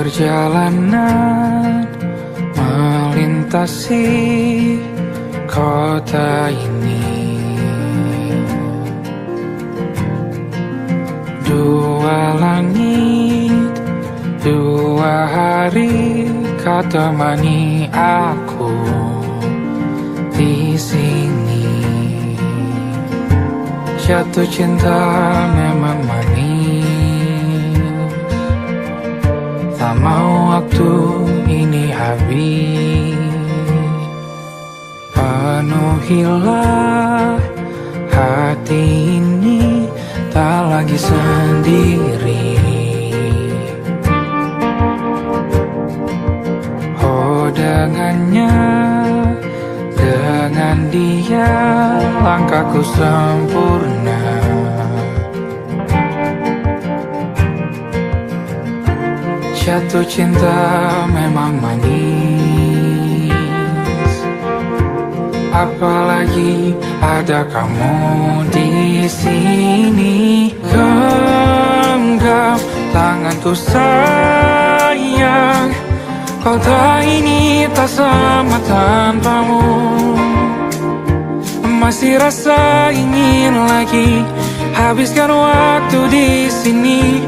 Perjalanan melintasi kota ini, dua langit, dua hari kau temani aku di sini. Jatuh cinta memang manis, tak mau waktu ini habis. Penuhilah hati ini, tak lagi sendiri. Oh dengannya, dengan dia langkahku sempurna. Jatuh cinta memang manis, apalagi ada kamu di sini. Genggam tanganku sayang, kota ini tak sama tanpamu. Masih rasa ingin lagi habiskan waktu di sini.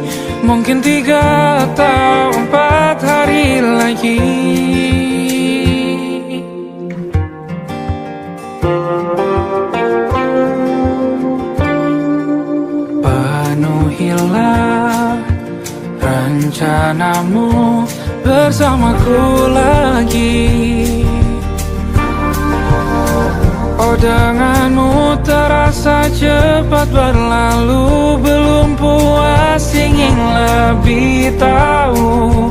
Mungkin 3 atau 4 hari lagi. Penuhilah rencanamu bersamaku lagi. Oh denganmu terasa cepat berlalu, belum puas ingin lebih tahu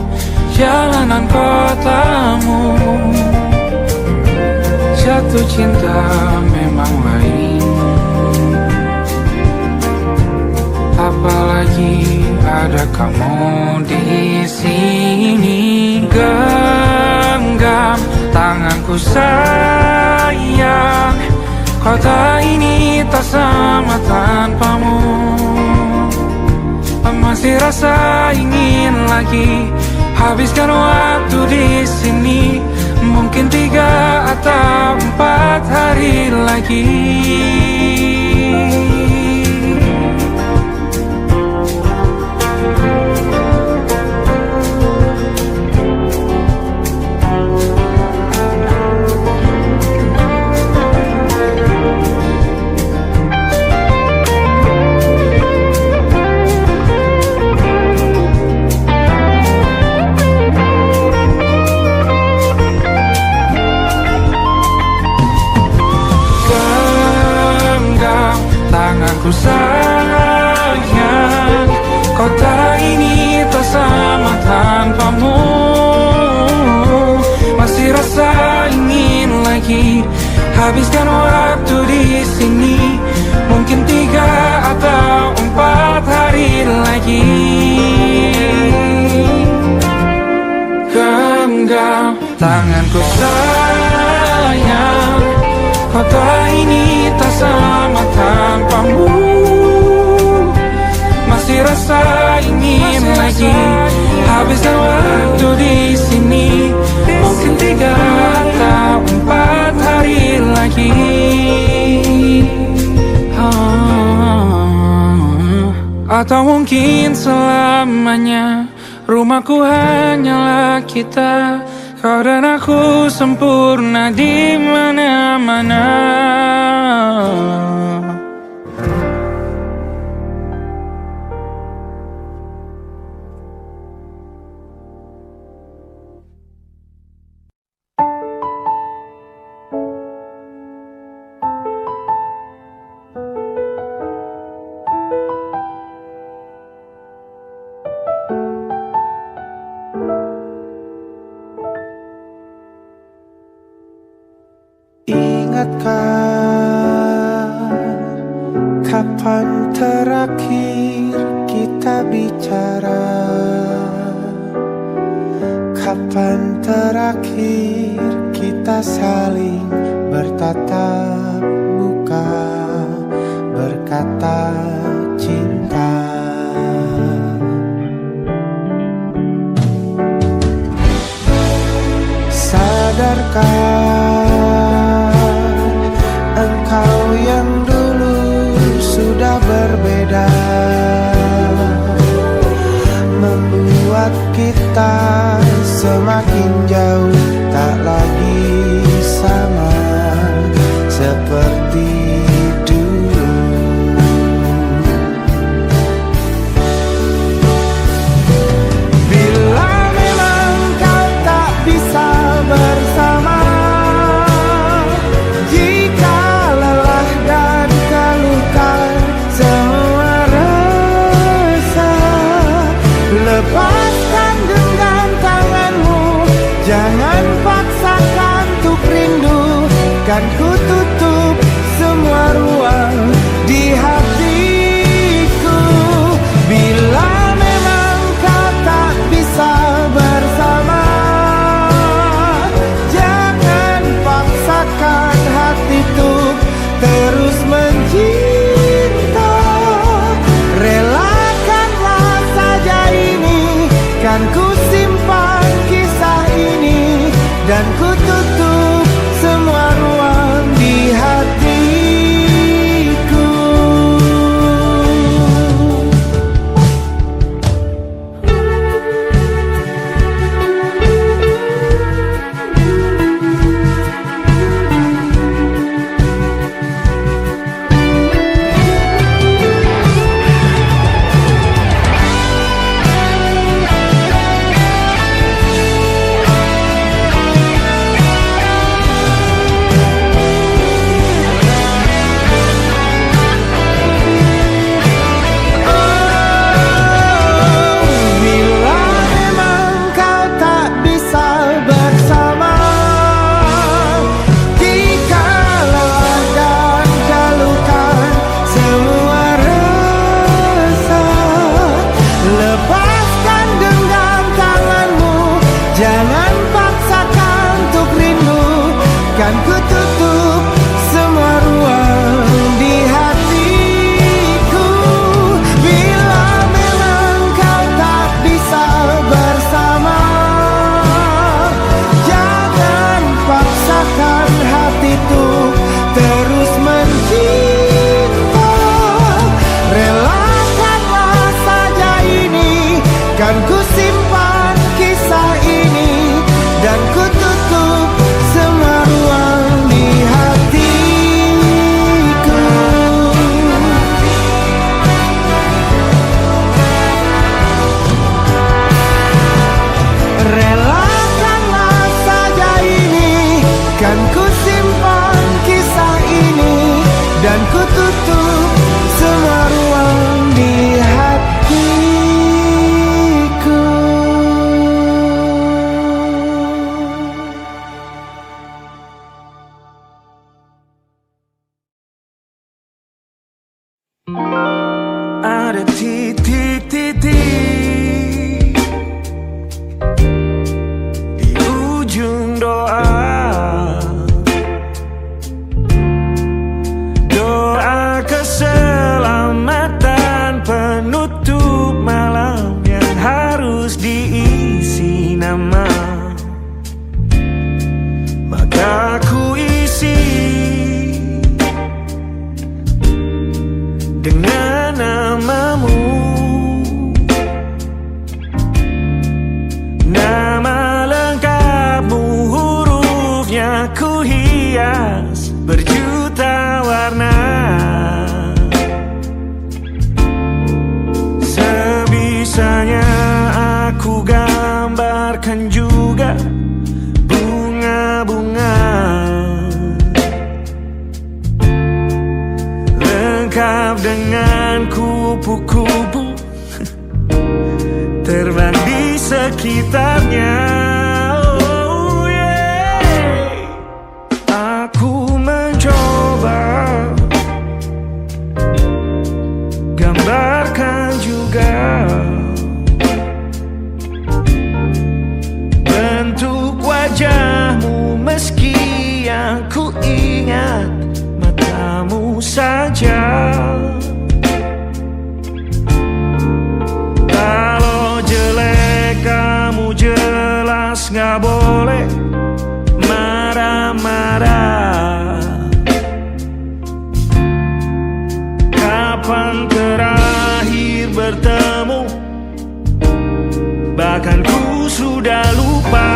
jalanan kotamu. Jatuh cinta memang lain, apalagi ada kamu di sini. Genggam tanganku sayang, kota ini tak sama tanpamu. Masih rasa ingin lagi habiskan waktu di sini. Mungkin 3 atau 4 hari lagi. Tanganku sayang, kota ini tak sama tanpamu. Masih rasa ingin lagi habiskan waktu di sini. Mungkin 3 atau 4 hari lagi. Genggam tanganku sayang, kota ini tak sama tanpamu. Masih rasa ingin lagi habiskan waktu di sini. Mungkin 3 atau 4 hari lagi. Atau mungkin selamanya. Rumahku hanyalah kita, kau dan aku sempurna di mana-mana. Kapan terakhir kita bicara? Kapan terakhir kita saling bertatap muka, berkata cinta? kita semakin jauh, tak lagi sama seperti dulu. Bila memang kau tak bisa bersama, jika lelah dan keluhkan semua resah, lepaskan genggam tanganmu, jangan paksakan untuk rindu. Kan ku tutup semua ruang di hatiku. Bila memang kau tak bisa bersama, jangan paksakan hati untuk terus mencinta. Relakanlah saja ini, kan ku simpan kisah ini, dan ku tutup semua ruang di hatiku. Jangan paksakan untuk rindu, kan ku tutup semua ruang di hatiku. Bila memang kau tak bisa bersama, jangan paksakan hati untuk terus mencinta. Relakanlah saja ini, kan ku simpan kisah ini, dan ku tutup semua ruang di hatiku. Relakanlah saja ini, kan ku simpan kisah ini, dan ku tutup semua ruang di hatiku. Ada titik-titik di ujung doa, doa keselamatan penutup malam yang harus diisi nama. Maka ku isi dengan namamu, nama lengkapmu, hurufnya ku hias berjuta warna. Sebisanya aku gambarkan juga bunga-bunga, lengkap dengan kupu-kupu terbang di sekitarnya. Oh yeah. Aku mencoba gambarkan juga bentuk wajahmu, meski yang ku ingat matamu saja. Kalau jelek kamu jelas gak boleh marah-marah. Kapan terakhir bertemu, bahkan ku sudah lupa.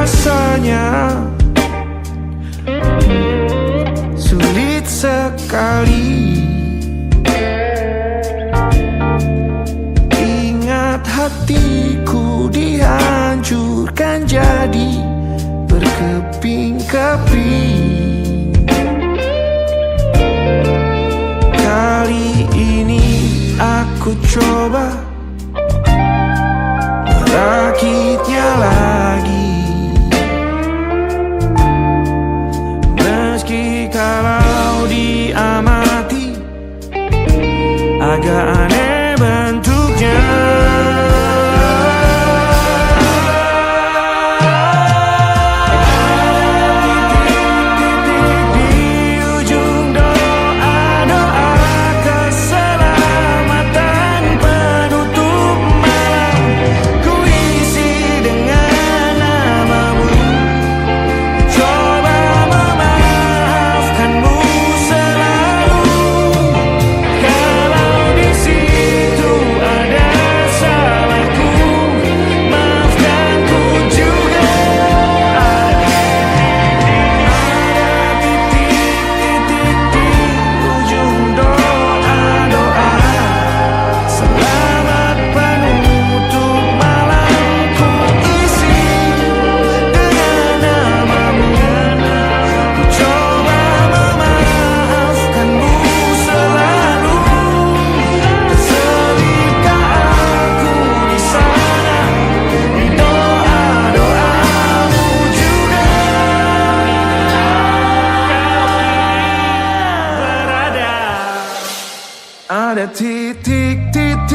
Rasanya sulit sekali. Ingat hatiku dihancurkan jadi berkeping-keping. Kali ini aku coba merakitnya lagi. Meski kalau diamati agak aneh bentuknya. Ada titik-titik.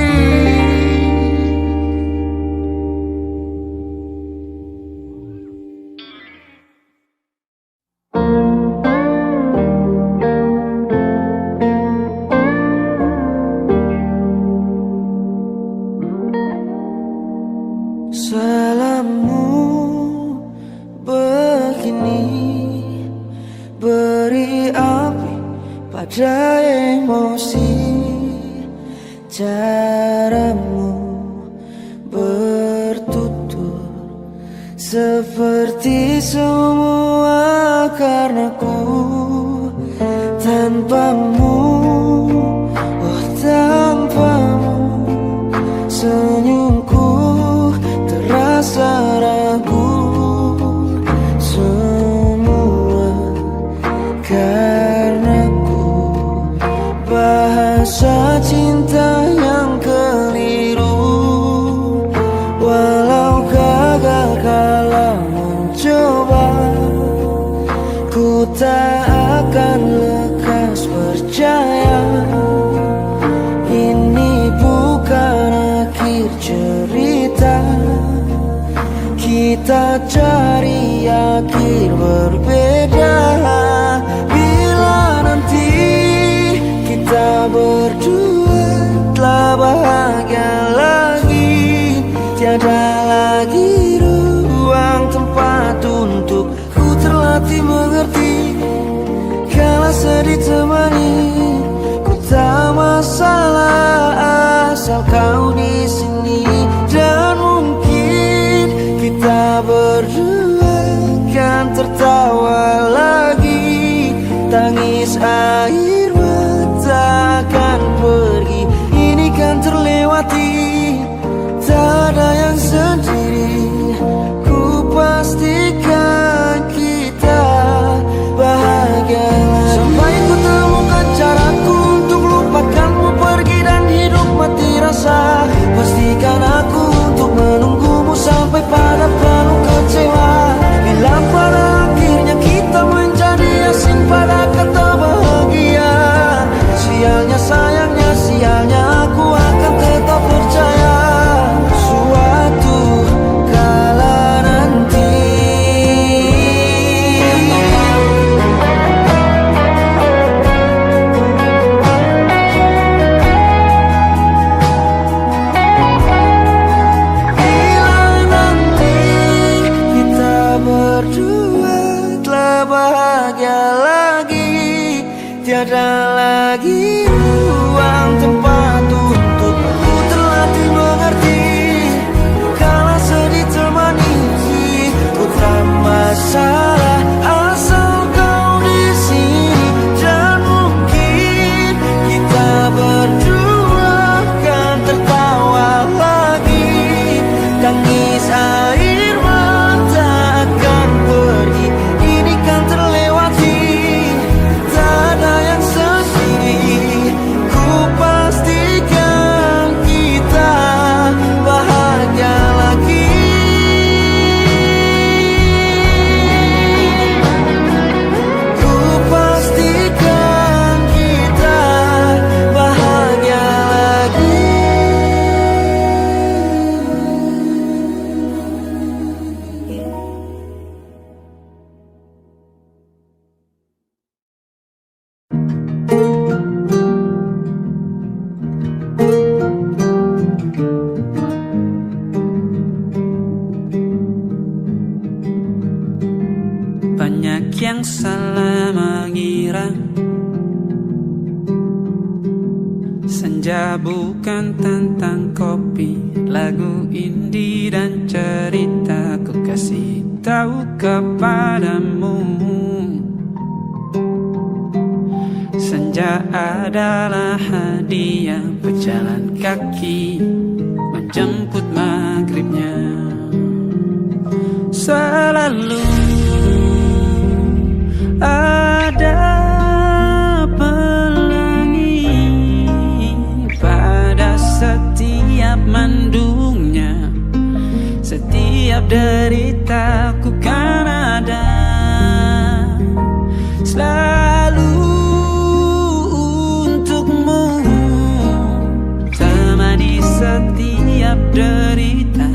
Salahmu begini, beri api pada emosi. Caramu bertutur seperti semua karenaku. Tanpamu, oh tanpamu, senyumku terasa ragu. Semua karenaku, bahasa cinta yang keliru. Walau gagal kala mencoba, ku tak akan lekas percaya. Ini bukan akhir cerita, kita cari akhir berbeda. Bila nanti kita berdua telah bahagia lagi, tiada lagi ruang tempat untuk ku terlatih mengerti. Kala sedih temani, ku tak masalah asal kau di sini. Dan mungkin kita berdua kan tertawa lagi. Tangis air mata akan pergi, ini kan terlewati. Tak ada yang sendiri, ku pastikan kita bahagia lagi. Sampai ku temukan caraku untuk lupakanmu pergi dan hidup mati rasa. Pastikan aku untuk menunggumu sampai pada penuh kecewa. Bila pada akhirnya kita menjadi asing pada kata bahagia. Sialnya sayangnya sialnya aku akan tetap percaya suatu kala nanti. Bila nanti kita berdua telah bahagia lagi, tiada lagi ruang tempat untuk ku terlatih mengerti. Kala sedih termanisi, ku tak masalah asal kau di sini. Dan mungkin kita berdua kan tertawa lagi. Tangis air mata akan pergi, ini kan terlewati. Tak ada yang sendiri, ku pastikan kita bahagia lagi. Ku pastikan kita bahagia lagi. Banyak yang salah mengira senja bukan tentang kopi, lagu indie dan cerita. Ku kasih tahu kepadamu, senja adalah hadiah berjalan kaki menjemput maghribnya. Selalu ada pelangi pada setiap mendungnya. Setiap deritaku kan ada selalu untukmu. Temani setiap derita,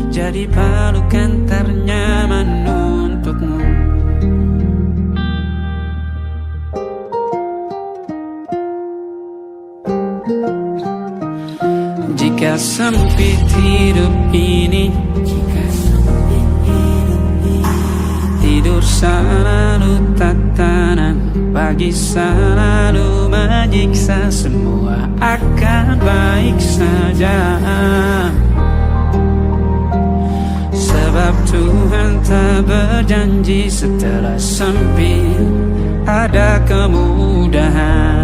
jadi pelukan ternyaman untukmu. Jika sempit hidup ini, tidur selalu tatanan, pagi selalu menyiksa, semua akan baik saja. Sebab Tuhan tak berjanji setelah sempit ada kemudahan.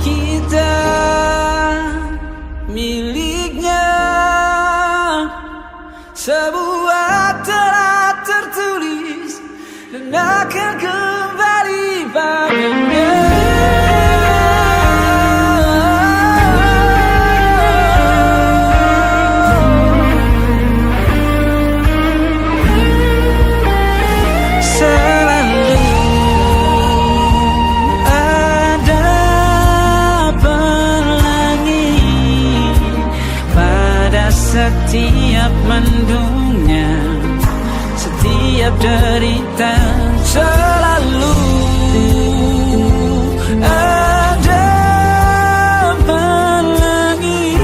Kita miliknya, sebuah telah tertulis dan akan kembali padanya. Setiap mendungnya, setiap derita, selalu ada pelangi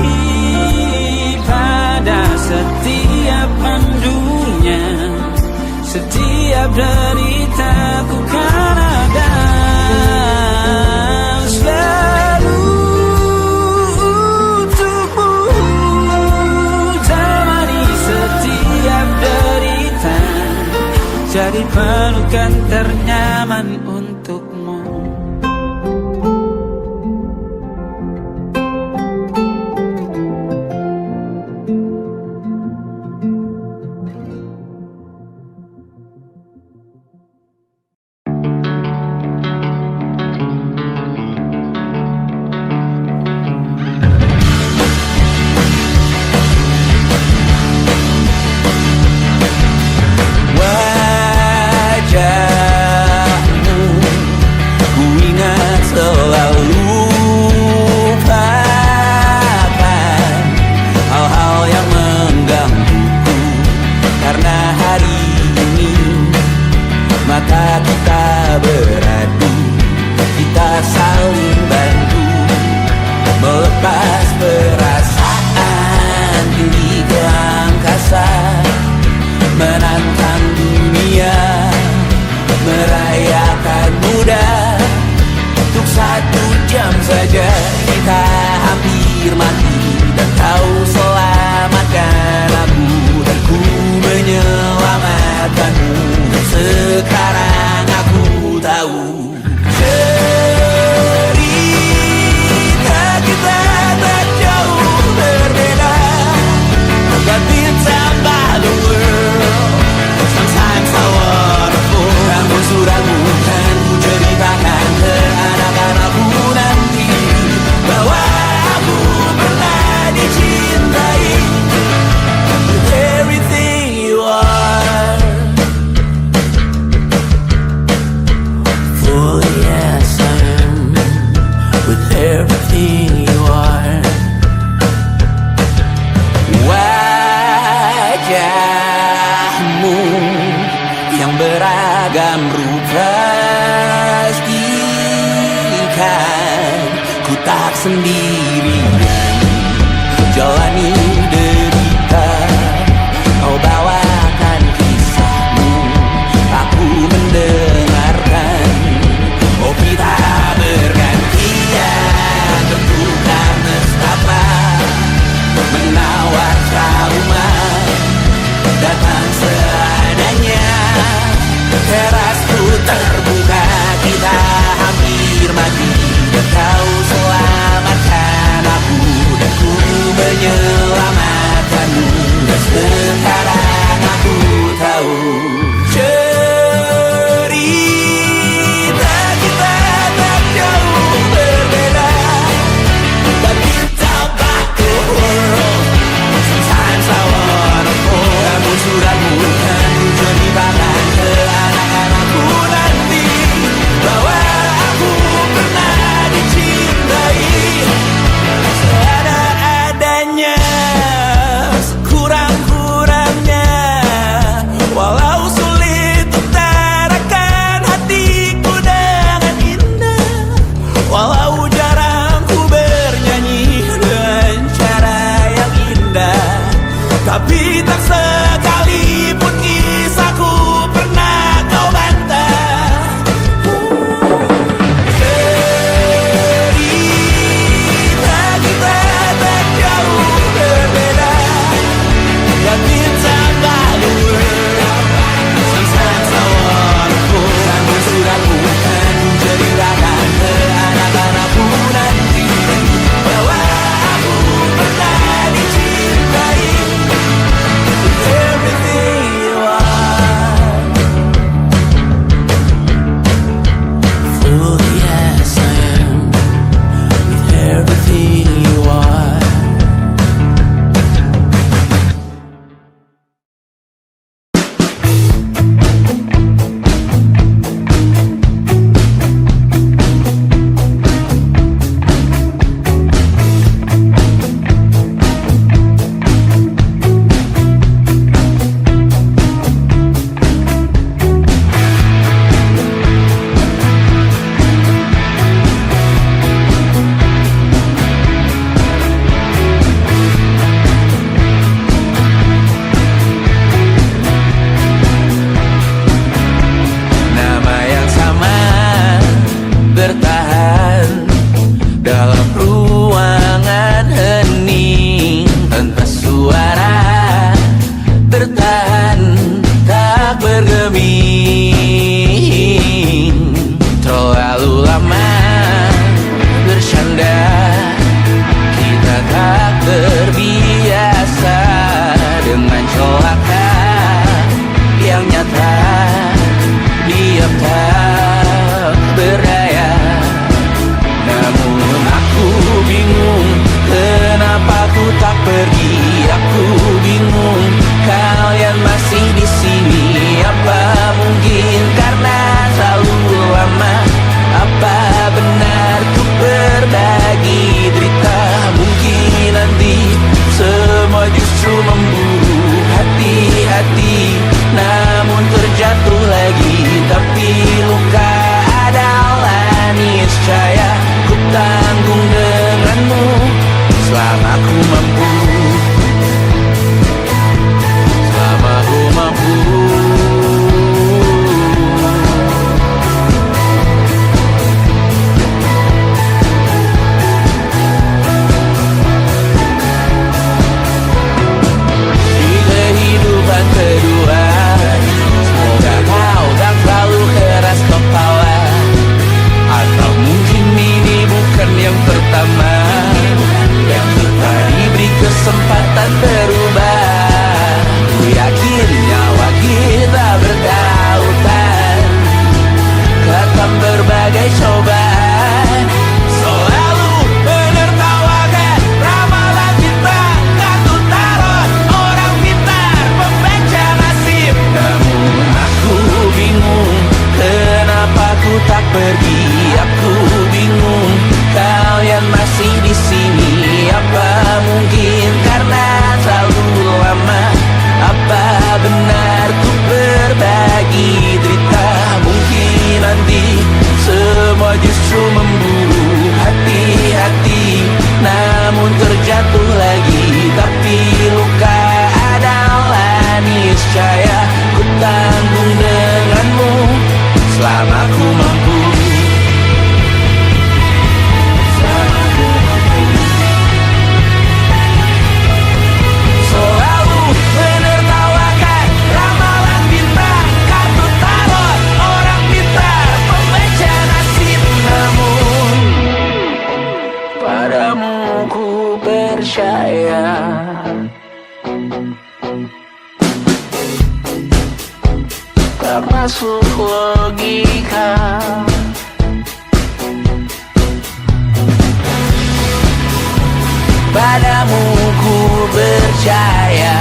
pada setiap mendungnya. Setiap derita ku kan ada selalu untukmu. Temani setiap derita, jadi pelukan ternyaman untukmu. Seadanya pergi, aku bingung. Kalian masih di sini, apa mungkin karena terlalu lama? Apa benar ku berbagi derita? Mungkin nanti semua justru memburu hati-hati, namun terjatuh lagi. Tapi luka adalah niscaya, ku tanggung denganmu selama ku mampu. Selalu menertawakan ramalan bintang, kartu tarot orang pintar, pembaca nasib. Namun padamu ku percaya. Tak masuk logika. Padamu ku percaya.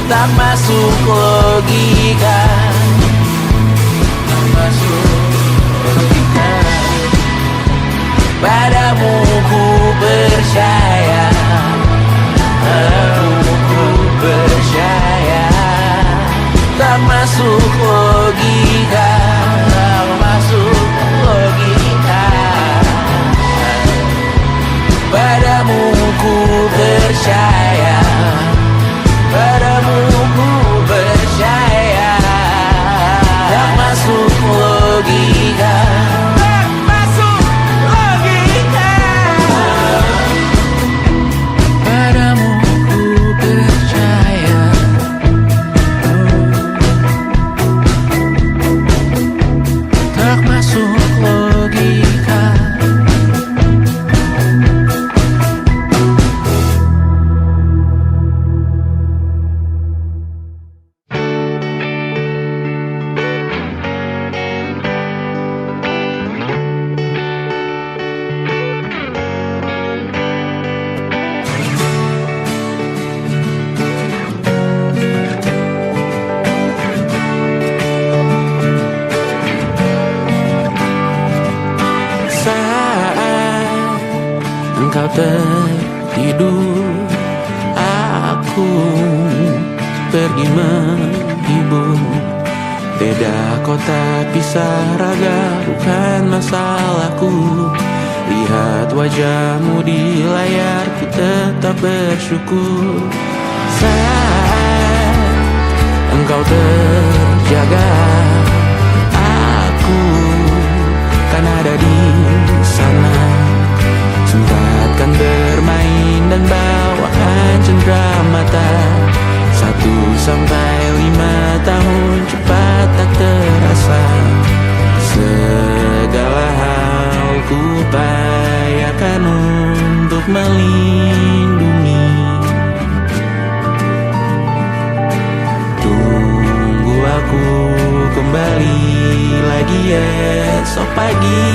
Tak masuk logika. Tak masuk logika. Padamu ku percaya. Padamu ku percaya. Tak masuk logika. Tak masuk logika. Padamu ku percaya. Padamu ku percaya. Tak masuk logika. Tak masuk logika. Padamu ku percaya. Tak masuk logika. Saat engkau tertidur, aku pergi menghibur. Beda kota, pisah raga, bukan masalahku. Lihat wajahmu di layar, ku tetap bersyukur. Saat engkau terjaga, aku kan ada di sana. Sempatkan bermain dan bawakan cenderamata. 1-5 tahun cepat tak terasa. Segala hal ku upayakan untuk melindungi. Tunggu aku kembali lagi esok pagi.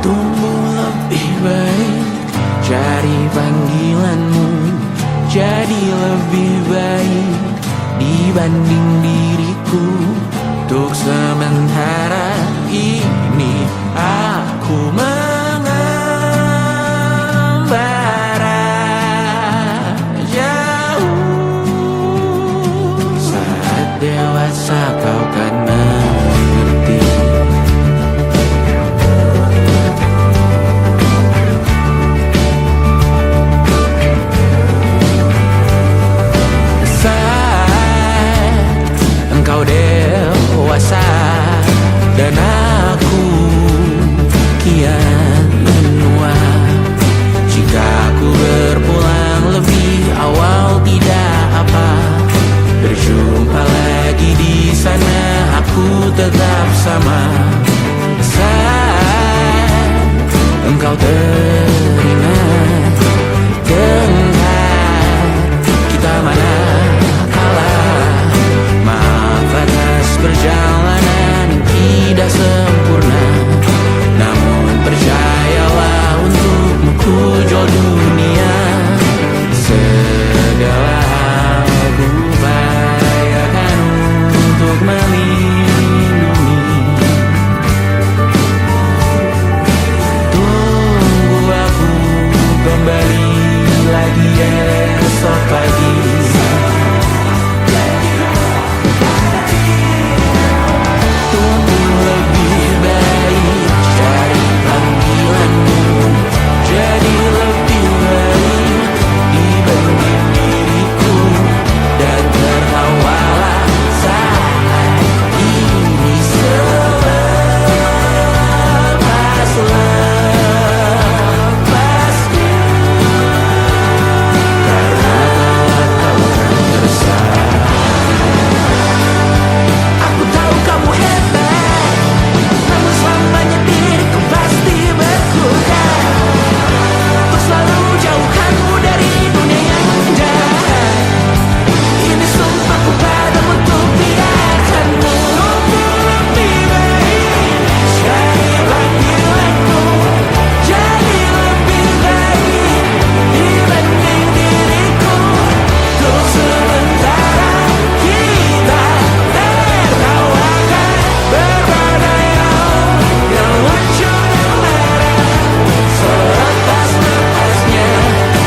Tumbuh lebih baik, cari panggilanmu. Jadi lebih baik dibanding diriku. Untuk sementara ini aku mengembara jauh. Saat dewasa kau kan mengerti. Saat engkau dewasa dan aku kian kembali lagi esok pagi. Untuk lebih baik dari panggilanmu, jadi lebih baik dibanding diriku, dan tertawalah saat ini selepas-lepasnya. Karena kau akan tersakiti. Aku tahu kamu hebat, namun selamanya diriku pasti berkutat untuk selalu jauhkanmu dari dunia yang jahat. Ini sumpahku padamu untuk biarkanmu lebih baik sekali panggilanmu, jadi lebih baik dibanding diriku. Untuk sementara kita tertawakan berbadai yang lucu dan marah selepas-lepasnya.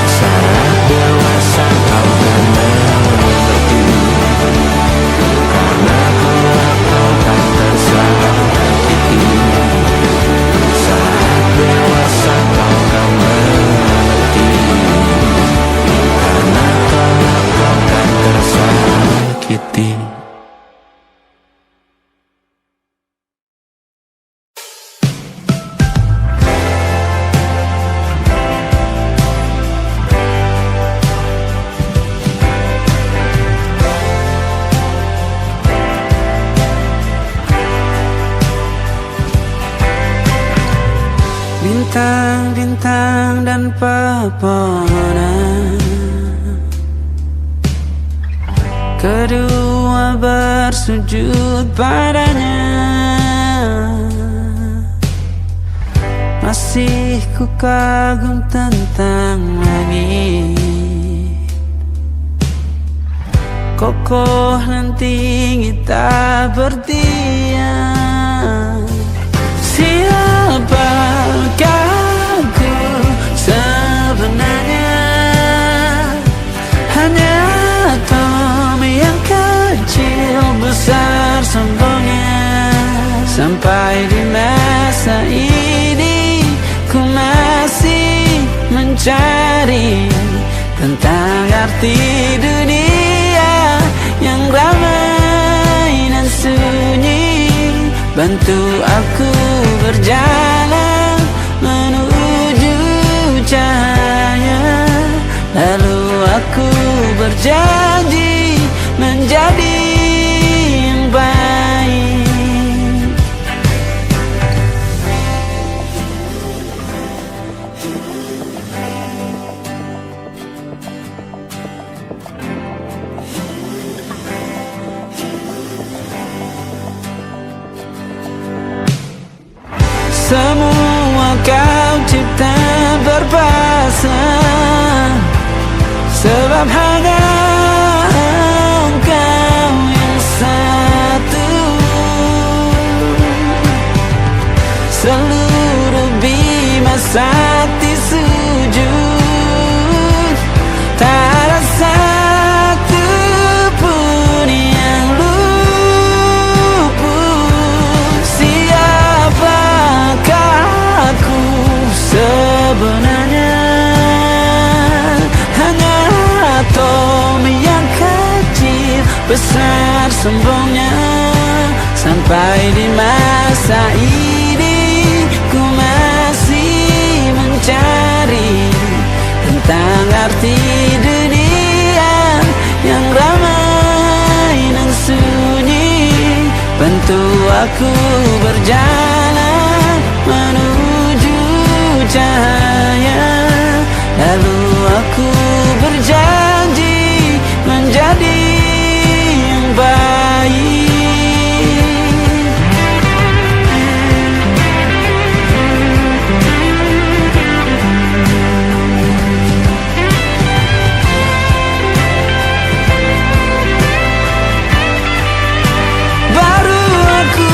Saat dewasa kau akan mengerti, karena kelak kau akan tersakiti. Saat dewasa kau akan mengerti, karena kelak kau akan tersakiti. Bintang-bintang dan pepohonan, kedua bersujud padanya. Masih ku kagum tentang langit, kokoh dan tinggi tak berdiam. Siapakah aku sebenarnya? Hanya atom yang kecil besar sombongnya. Sampai di masa ini ku masih mencari tentang arti dunia yang ramai dan sunyi. Bantu aku berjalan menuju cahaya, lalu aku berjanji menjadi yang baik. Semua kau cipta berpasang, sebab hanya engkau yang satu. Seluruh bima sakti sujud, tak ada satu pun yang luput. Siapakah aku sebenarnya? Hanya atom yang kecil besar sombongnya. Sampai di masa ini ku masih mencari tentang arti dunia yang ramai dan sunyi. Bantu aku berjalan menuju cahaya, lalu aku berjanji menjadi yang baik. Baru aku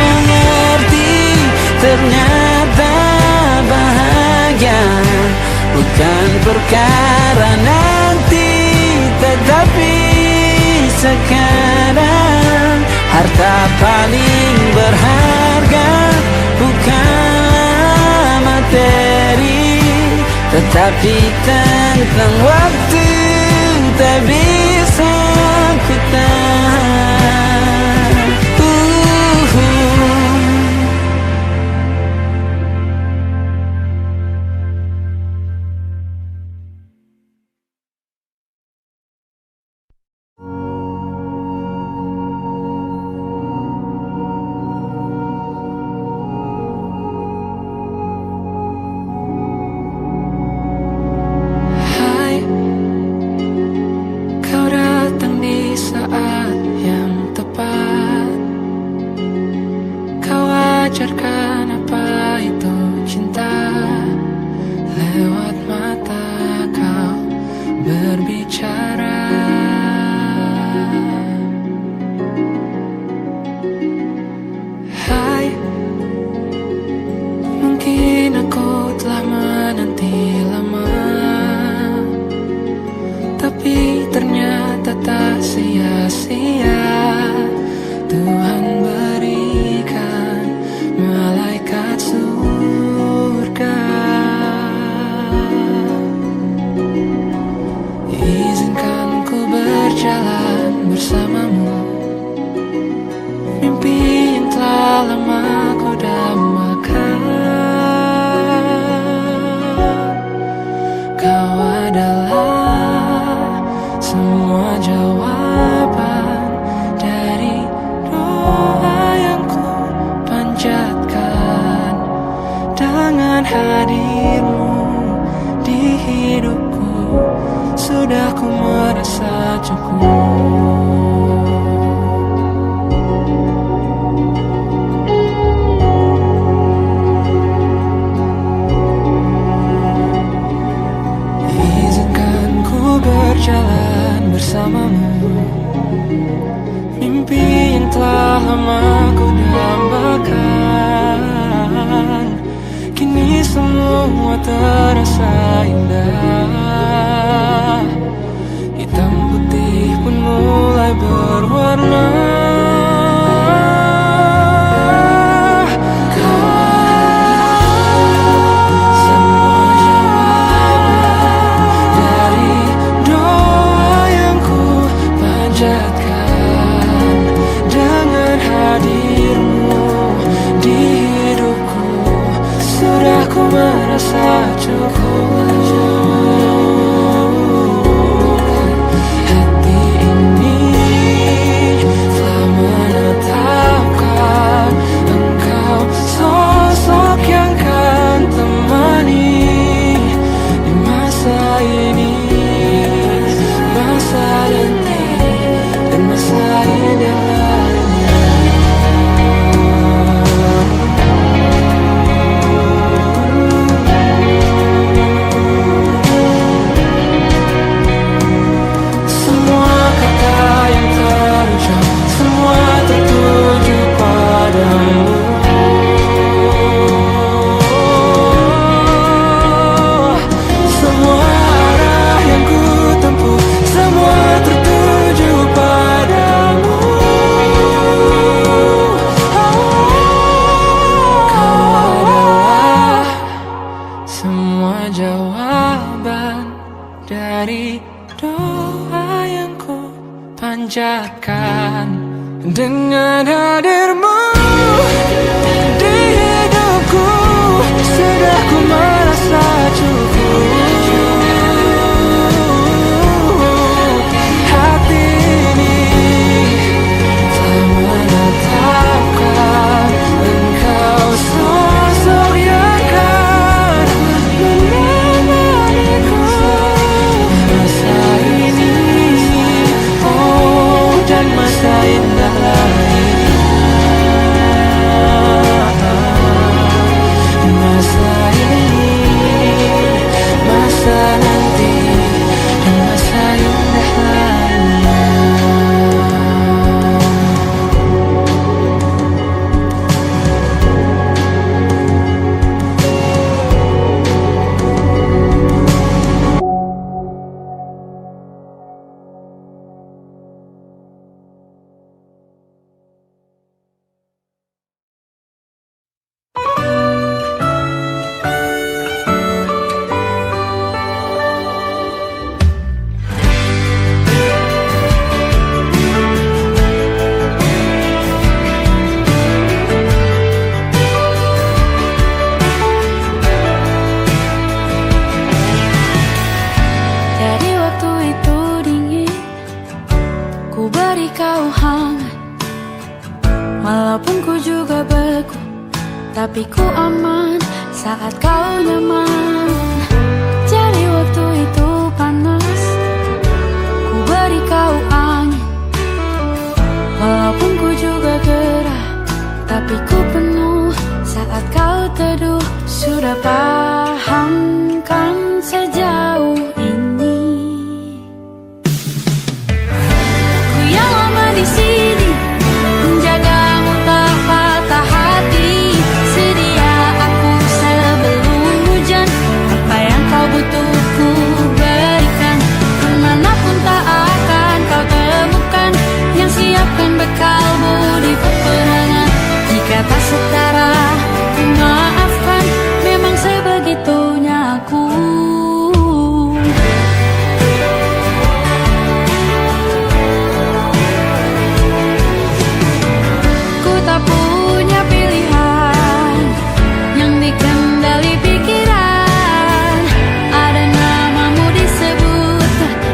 mengerti, ternyata bahagia bukan perkara nanti. Tetapi sekarang harta paling berharga bukanlah materi, tetapi tentang waktu tak bisa ku tahan. Dengan hadirmu di hidupku, sudah ku merasa cukup. Hati ini telah menetapkan engkau sosok yang akan menemaniku masa ini, oh, dan masa indah lainnya. Masa ini kau hangat, walaupun ku juga beku, tapi ku aman saat kau nyaman. Jadi waktu itu panas, ku beri kau angin, walaupun ku juga gerah, tapi ku penuh saat kau teduh. Sudah paham kan sejauh ini, ku yang lama di sini menjagamu tak patah hati. Sedia aku sebelum hujan, apa yang kau butuh ku berikan. Kemanapun tak akan kau temukan yang siapkan bekalmu di peperangan. Jika tak setara, ku maafkan, memang sebegitunya aku. Ku tak punya pilihan yang dikendali pikiran. Ada namamu disebut,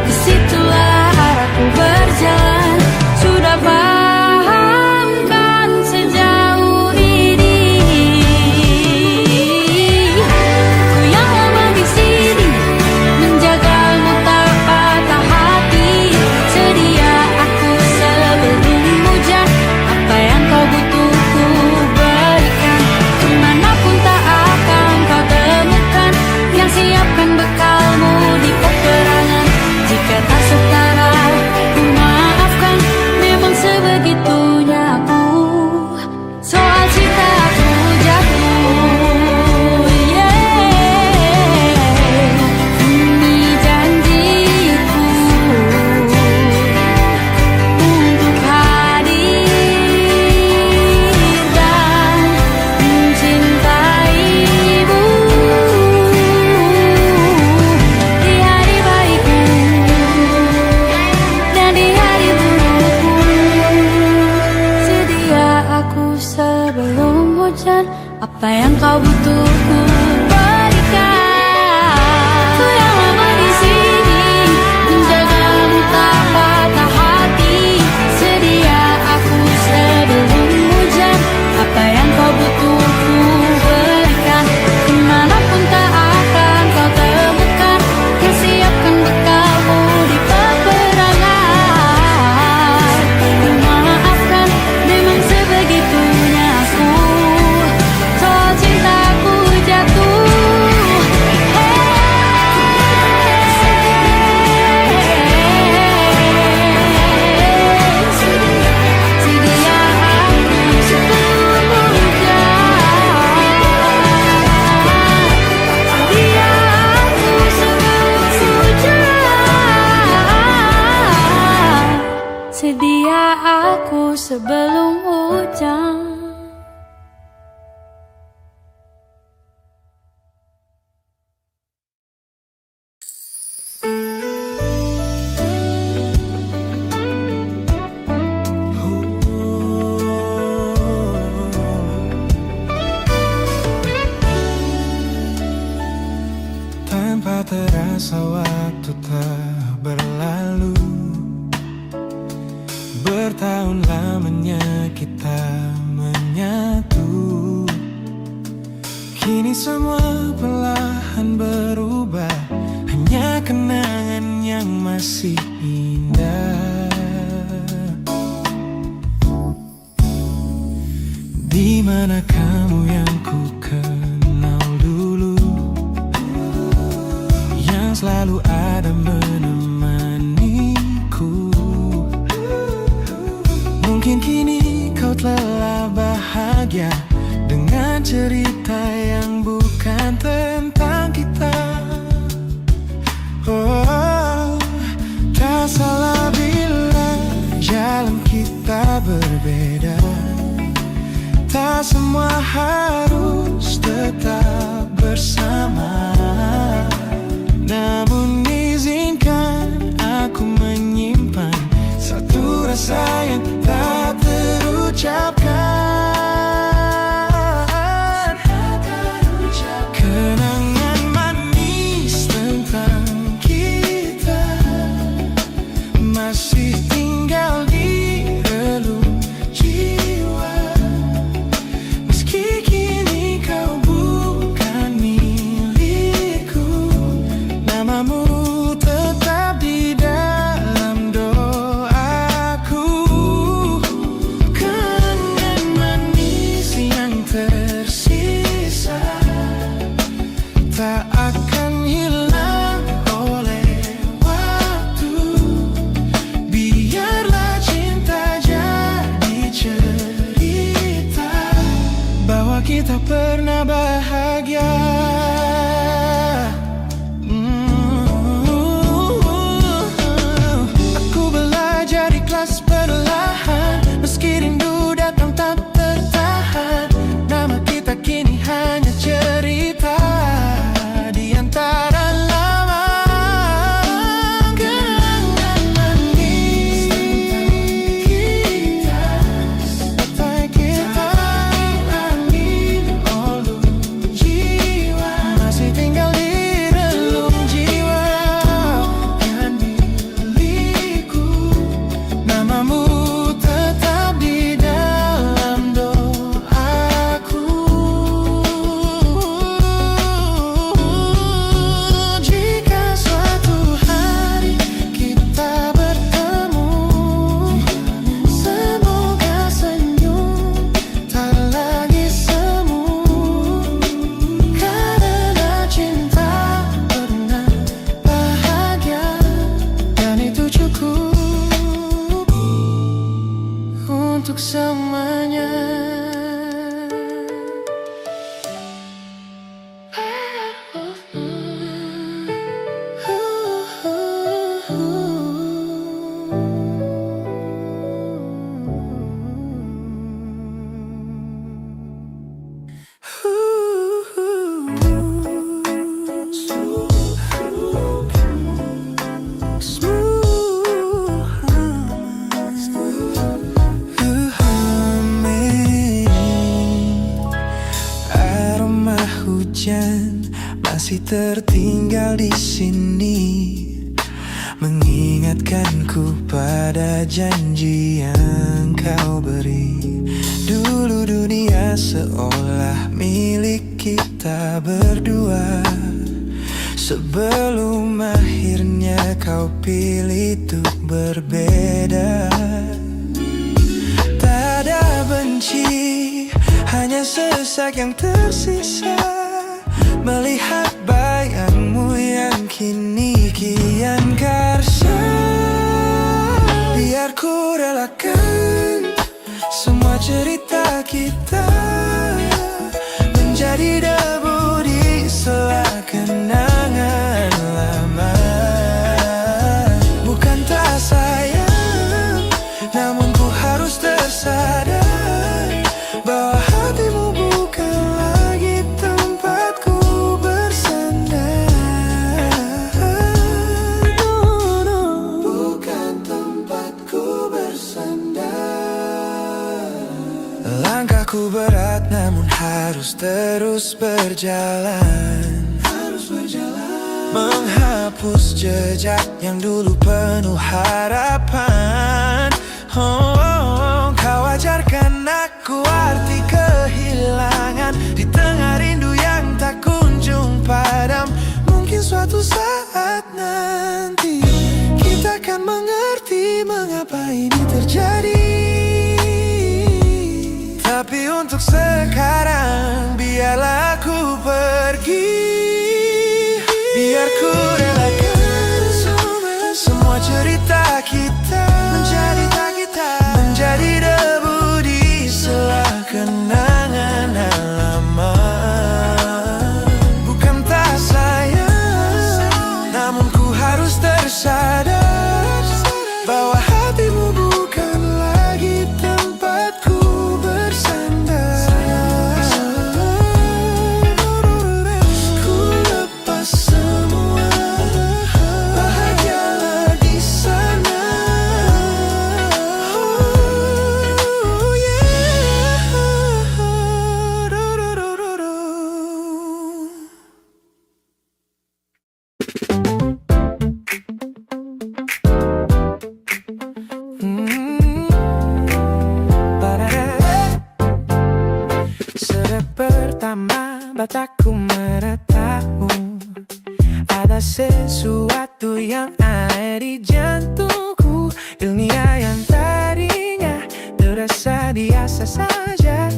disitulah arahku berjalan. Sudah paham kan sejauh ini, ku yang lama di sini menjagamu tak patah hati. Sedia aku sebelum hujan, apa yang kau butuh ku berikan. Kemanapun tak akan kau temukan yang siapkan bekalmu di peperangan. Jika tak setara, ku maafkan, memang sebegitunya aku. Soal cinta aku jatuh, ini janjiku untuk hadir dan mencintaimu di hari baikku dan di hari burukku. Sedia aku sebelum hujan, apa yang kau butuh ku berikan. Ku yang lama di sini menjagamu tak patah hati. Sedia aku sebelum hujan, apa yang kau butuh ku berikan. Kemanapun tak akan kau temukan yang siapkan bekalmu di peperangan. Ku maafkan, memang sebegitunya aku. Soal cintaku jatuh, sedia aku sebelum hujan. Sedia aku sebelum hujan. Sedia aku sebelum hujan. Tanpa terasa waktu telah berlalu, bertahun lamanya kita menyatu. Kini semua perlahan berubah, hanya kenangan yang masih indah. Di mana kamu yang ku kenal dulu, yang selalu ada menemaniku. Mungkin kini kau telah bahagia dengan cerita yang bukan tentang kita. Oh, tak salah bila jalan kita berbeda. Tak semua harus tetap bersama. Namun izinkan aku menyimpan satu rasa yang tak terucapkan. Kenangan manis tentang kita masih tinggal di untuk selamanya. Aroma hujan masih tertinggal di sini, mengingatkanku pada janji yang kau beri. Dulu dunia seolah milik kita berdua, sebelum akhirnya kau pilih untuk berbeda. Tak ada benci, hanya sesak yang tersisa, melihat bayangmu yang kini kian karsa. Biar ku relakan semua cerita kita menjadi debu di sela kenangan lama. Bukan tak sayang, namun ku harus tersadar bahwa hatimu bukan lagi tempatku bersandar. Bukan tempatku bersandar. Langkahku berat namun harus terus berjalan, menghapus jejak yang dulu penuh harapan. Kau ajarkan aku arti kehilangan di tengah rindu yang tak kunjung padam. Mungkin suatu saat nanti kita akan mengerti mengapa ini terjadi. Tapi untuk sekarang biarlah aku pergi. Biar ku relakan semua cerita kita menjadi debu di sela kenangan lama. Bukan tak sayang, namun ku harus tersadar bahwa hatimu bukan lagi tempatku bersandar. Ku lepas semua, bahagialah di sana. Oh yeah. Sejak pertama mataku menatapmu, ada sesuatu yang aneh di jantungku. Dunia yang tadinya terasa biasa saja,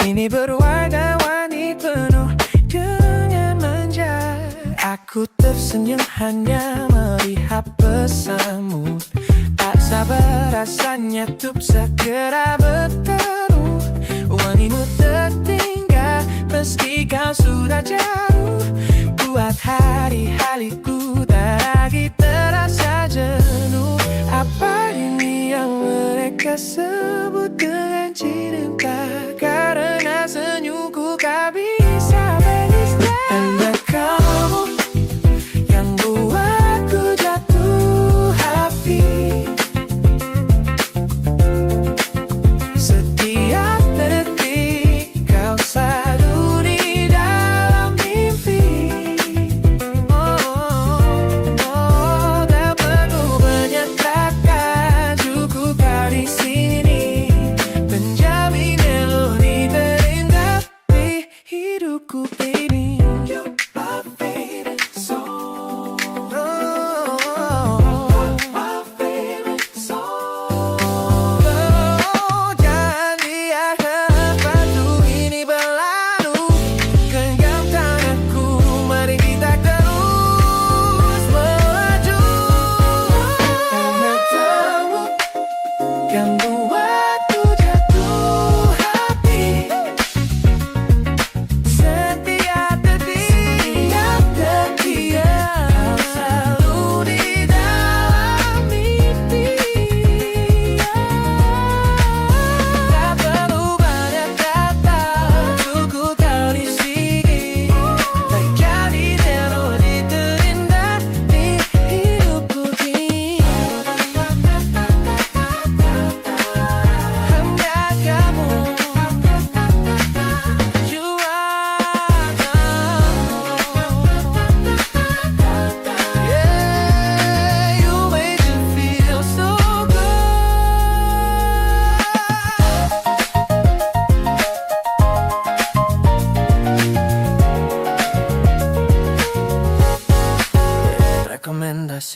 ini berwarna-warni penuh dengan manja. Aku tersenyum hanya melihat pesanmu, tak sabar rasanya untuk segera bertemu. Wangimu tertinggal meski kau sudah jauh, buat hari-hariku tak lagi terasa jenuh. Apa ini yang mereka sebut dengan cinta? Karena senyumku tak bisa beristirahat. Hanya kamu yang buatku jatuh hati. Setiap detik kau selalu di dalam mimpi. Oh, oh, oh.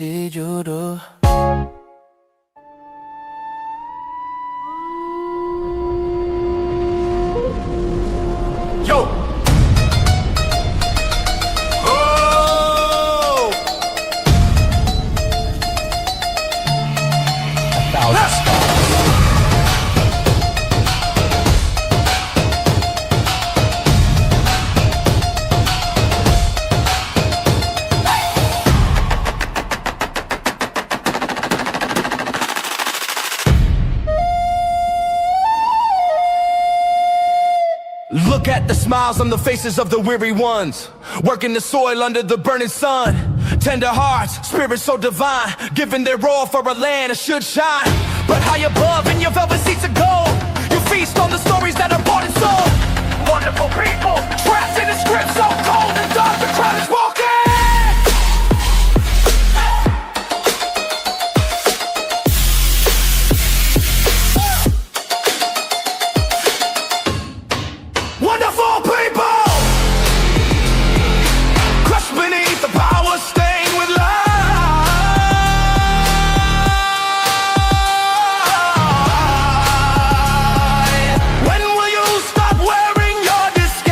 kasih jodoh. Yo! Oh! Look at the smiles on the faces of the weary ones, working the soil under the burning sun. Tender hearts, spirits so divine, giving their all for a land that should shine. But high above in your velvet seats of gold, you feast on the stories that are bought and sold. Wonderful people, trapped in a script so cold and dark, the crowd is walking. Wonderful people, crushed beneath the power, stained with light. When will you stop wearing your disguise?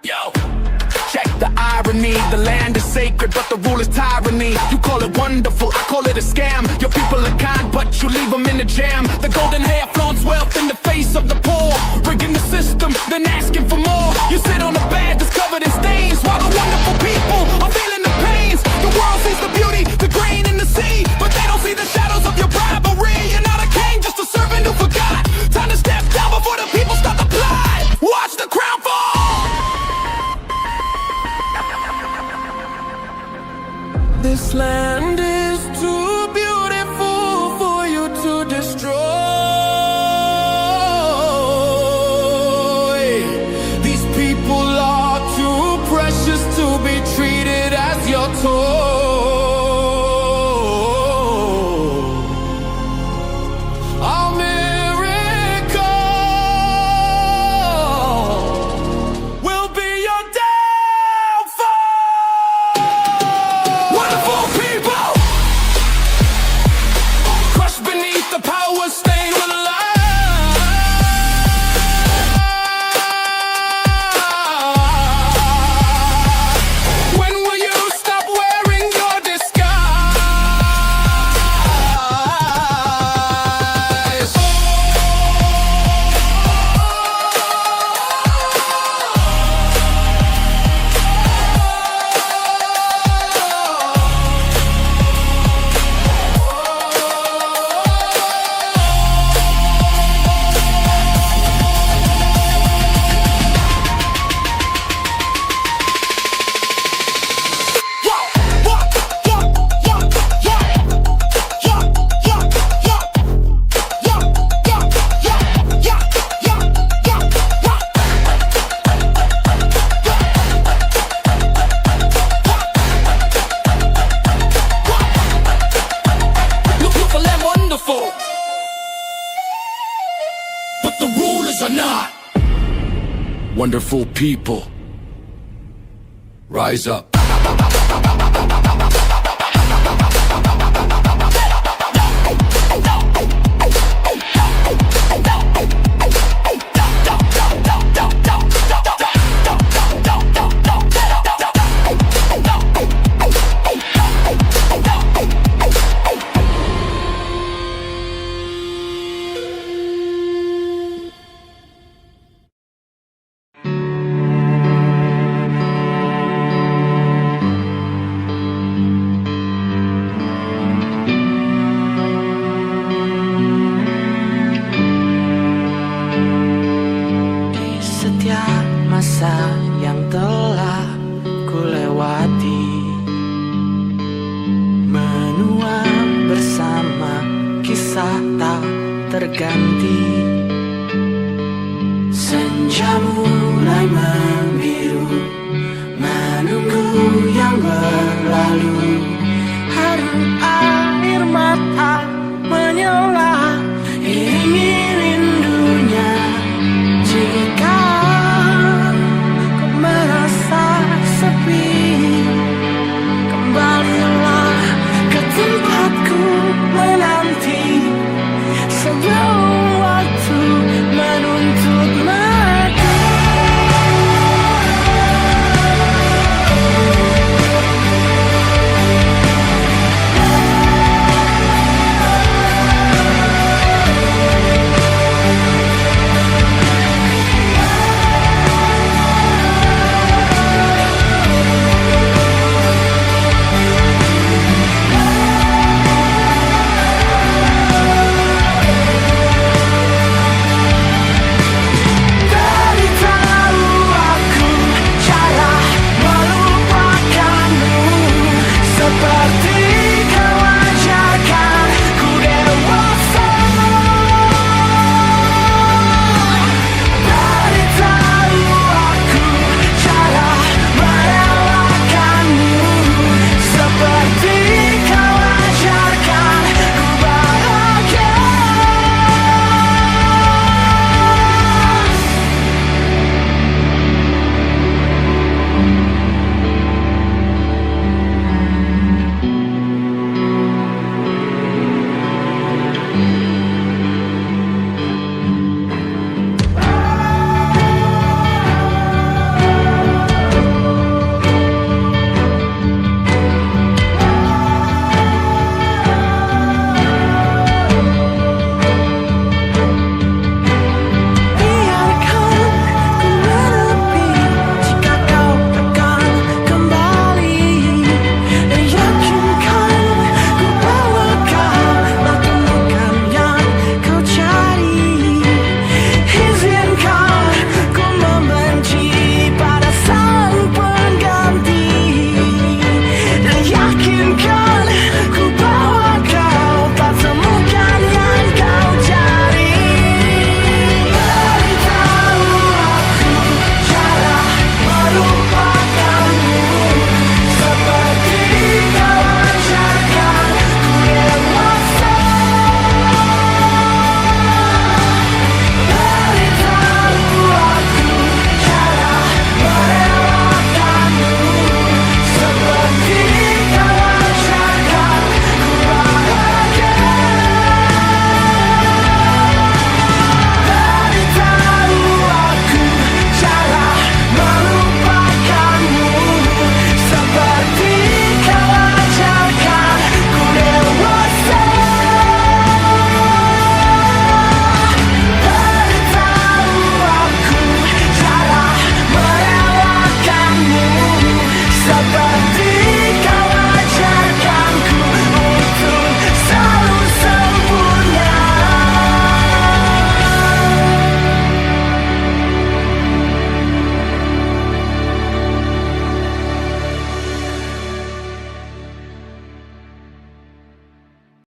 Yo, check the irony. The land is sacred, but the rule is tyranny. You call it wonderful, I call it a scam. Your people are kind, but you leave them in the jam. The golden hair flaunts wealth in the face of the poor, rigging the system, then asking for more. You sit on a bed that's covered in stains, while the wonderful people are feeling the pains. The world sees the beauty, the grain in the sea, but they don't see the shadows of your bribery. You're not a king, just a servant who forgot. Time to step down before the people start to plot. Watch the crown fall. This land is too beautiful for you to destroy. These people are too precious to be treated as your toy. Our miracle will be your downfall. Wonderful people, crushed beneath the power, stained with light. When will you stop wearing your disguise? Look for them wonderful, but the rulers are not. Wonderful people, rise up. tak terganti. Senja mulai membiru, menunggu yang berlalu.